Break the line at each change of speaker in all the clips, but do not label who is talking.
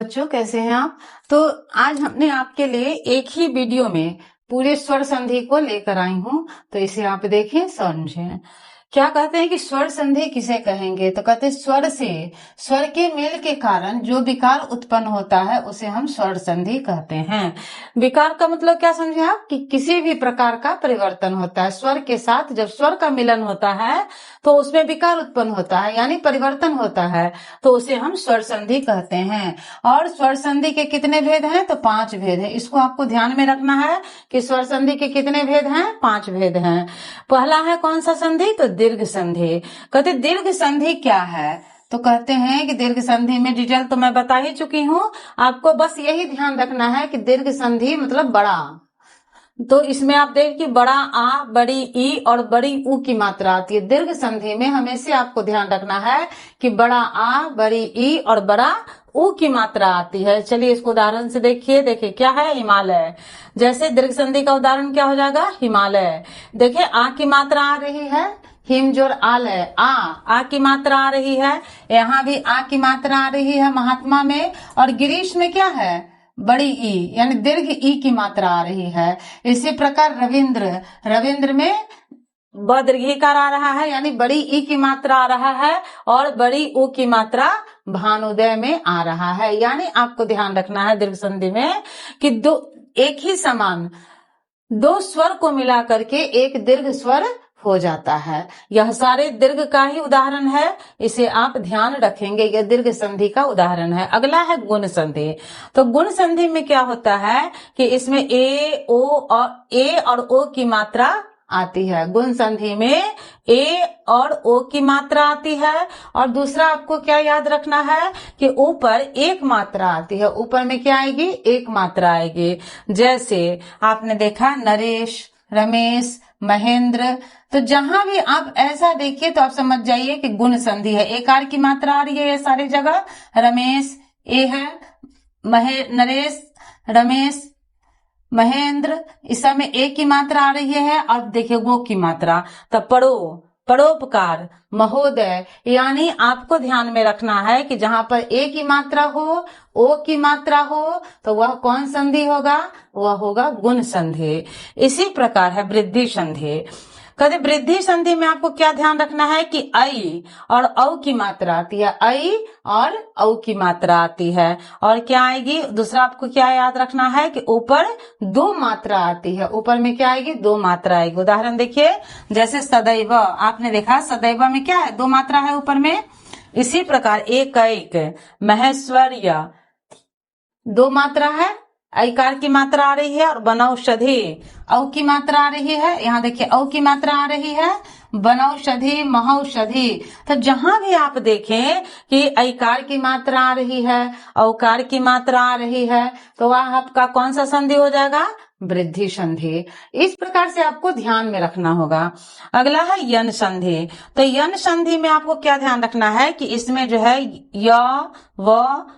बच्चों, कैसे हैं आप? तो आज हमने आपके लिए एक ही वीडियो में पूरे स्वर संधि को लेकर आई हूँ, तो इसे आप देखें, समझें। क्या कहते हैं कि स्वर संधि किसे कहेंगे? तो कहते हैं स्वर से स्वर के मेल के कारण जो विकार उत्पन्न होता है उसे हम स्वर संधि कहते हैं। विकार का मतलब क्या समझे आप? कि किसी भी प्रकार का परिवर्तन होता है स्वर के साथ। जब स्वर का मिलन होता है तो उसमें विकार उत्पन्न होता है, यानी परिवर्तन होता है, तो उसे हम स्वर संधि कहते हैं। और स्वर संधि के कितने भेद हैं? तो 5 भेद हैं। इसको आपको ध्यान में रखना है कि स्वर संधि के कितने भेद हैं? 5 भेद हैं। पहला है कौन सा संधि? तो दीर्घ संधि। कहते दीर्घ संधि क्या है? तो कहते हैं कि दीर्घ संधि में डिटेल तो मैं बता ही चुकी हूँ, आपको बस यही ध्यान रखना है कि दीर्घ संधि मतलब बड़ा। तो इसमें आप देख कि बड़ा आ, बड़ी ई और बड़ी ऊ की मात्रा आती है। दीर्घ संधि में हमेशा आपको ध्यान रखना है कि बड़ा आ, बड़ी ई और बड़ा ऊ की मात्रा आती है। चलिए इसको उदाहरण से देखिए क्या है? हिमालय। जैसे दीर्घ संधि का उदाहरण क्या हो जाएगा? हिमालय। देखिए आ की मात्रा आ रही है, हिम जोर आल है, आ की मात्रा आ रही है। यहाँ भी आ की मात्रा आ रही है महात्मा में। और गिरीश में क्या है? बड़ी ई, यानी दीर्घ ई की मात्रा आ रही है। इसी प्रकार रविंद्र में ब दीर्घिकार आ रहा है, यानी बड़ी ई की मात्रा आ रहा है। और बड़ी ऊ की मात्रा भानुदय में आ रहा है। यानी आपको ध्यान रखना है दीर्घ संधि में कि दो एक ही समान दो स्वर को मिला करके एक दीर्घ स्वर हो जाता है। यह सारे दीर्घ का ही उदाहरण है, इसे आप ध्यान रखेंगे। यह दीर्घ संधि का उदाहरण है। अगला है गुण संधि। तो गुण संधि में क्या होता है कि इसमें ए और ओ की मात्रा आती है। गुण संधि में ए और ओ की मात्रा आती है। और दूसरा आपको क्या याद रखना है कि ऊपर एक मात्रा आती है। ऊपर में क्या आएगी? एक मात्रा आएगी। जैसे आपने देखा नरेश, रमेश, महेंद्र। तो जहां भी आप ऐसा देखिए तो आप समझ जाइए कि गुण संधि है। एकार की मात्रा आ रही है ये सारी जगह। रमेश ए है, नरेश, रमेश, महेंद्र, इस सब में एक की मात्रा आ रही है। और देखिए वो की मात्रा, तब परोपकार, महोदय। यानी आपको ध्यान में रखना है कि जहां पर ए की मात्रा हो, ओ की मात्रा हो, तो वह कौन संधि होगा? वह होगा गुण संधि। इसी प्रकार है वृद्धि संधि। कहते वृद्धि संधि में आपको क्या ध्यान रखना है कि ऐ और औ की मात्रा आती है। ऐ और औ की मात्रा आती है। और क्या आएगी? दूसरा आपको क्या याद रखना है कि ऊपर 2 मात्रा आती है। ऊपर में क्या आएगी? 2 मात्रा आएगी। उदाहरण देखिए, जैसे सदैव, आपने देखा सदैव में क्या है? 2 मात्रा है ऊपर में। इसी प्रकार एक महेश्वर्य 2 मात्रा है, ऐकार की मात्रा आ रही है। और बनौषधि औ की मात्रा आ रही है। यहाँ देखिए औ की मात्रा आ रही है। बनौषधि, महौषधि। तो जहां भी आप देखें कि ऐकार की मात्रा आ रही है, औकार की मात्रा आ रही है, तो वह आपका कौन सा संधि हो जाएगा? वृद्धि संधि। इस प्रकार से आपको ध्यान में रखना होगा। अगला है यन संधि। तो यन संधि में आपको क्या ध्यान रखना है कि इसमें जो है य, व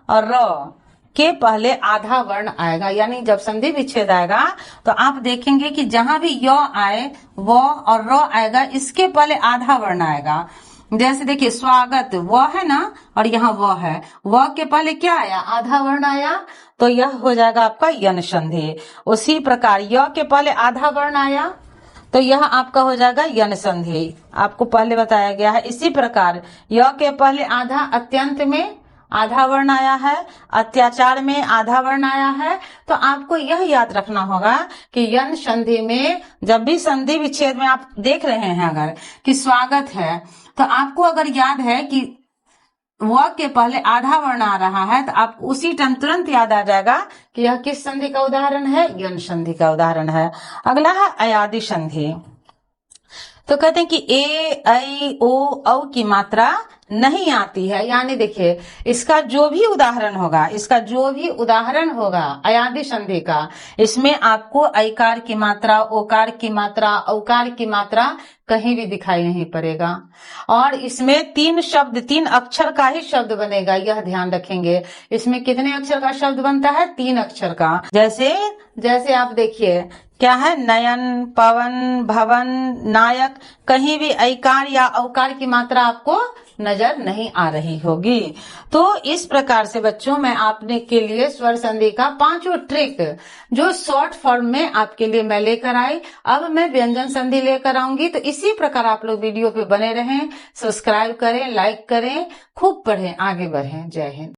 और र के पहले आधा वर्ण आएगा। यानी जब संधि विच्छेद आएगा तो आप देखेंगे कि जहां भी य आए, व और र आएगा, इसके पहले आधा वर्ण आएगा। जैसे देखिए स्वागत, व है ना, और यहाँ व है। व के पहले क्या आया? आधा वर्ण आया, तो यह हो जाएगा आपका यन संधि। उसी प्रकार य के पहले आधा वर्ण आया, तो यह आपका हो जाएगा यन संधि। आपको पहले बताया गया है। इसी प्रकार य के पहले आधा अत्यंत में आधा वर्ण आया है, अत्याचार में आधा वर्ण आया है। तो आपको यह याद रखना होगा कि यन संधि में जब भी संधि विच्छेद में आप देख रहे हैं अगर कि स्वागत है, तो आपको अगर याद है कि व के पहले आधा वर्ण आ रहा है, तो आप उसी टाइम तुरंत याद आ जाएगा कि यह किस संधि का उदाहरण है? यन संधि का उदाहरण है। अगला है अयादि संधि। तो कहते हैं कि ए, ऐ, ओ, औ की मात्रा नहीं आती है। यानी देखिए इसका जो भी उदाहरण होगा अयादि संधि का, इसमें आपको ऐकार की मात्रा, ओकार की मात्रा, औकार की मात्रा कहीं भी दिखाई नहीं पड़ेगा। और इसमें 3 अक्षर का ही शब्द बनेगा, यह ध्यान रखेंगे। इसमें कितने अक्षर का शब्द बनता है? 3 अक्षर का। जैसे आप देखिए क्या है? नयन, पवन, भवन, नायक। कहीं भी ऐकार या औकार की मात्रा आपको नजर नहीं आ रही होगी। तो इस प्रकार से बच्चों मैं आपने के लिए स्वर संधि का 5 ट्रिक जो शॉर्ट फॉर्म में आपके लिए मैं लेकर आई, अब मैं व्यंजन संधि लेकर आऊंगी। तो इसी प्रकार आप लोग वीडियो पे बने रहें, सब्सक्राइब करें, लाइक करें, खूब पढ़ें, आगे बढ़ें। जय हिंद।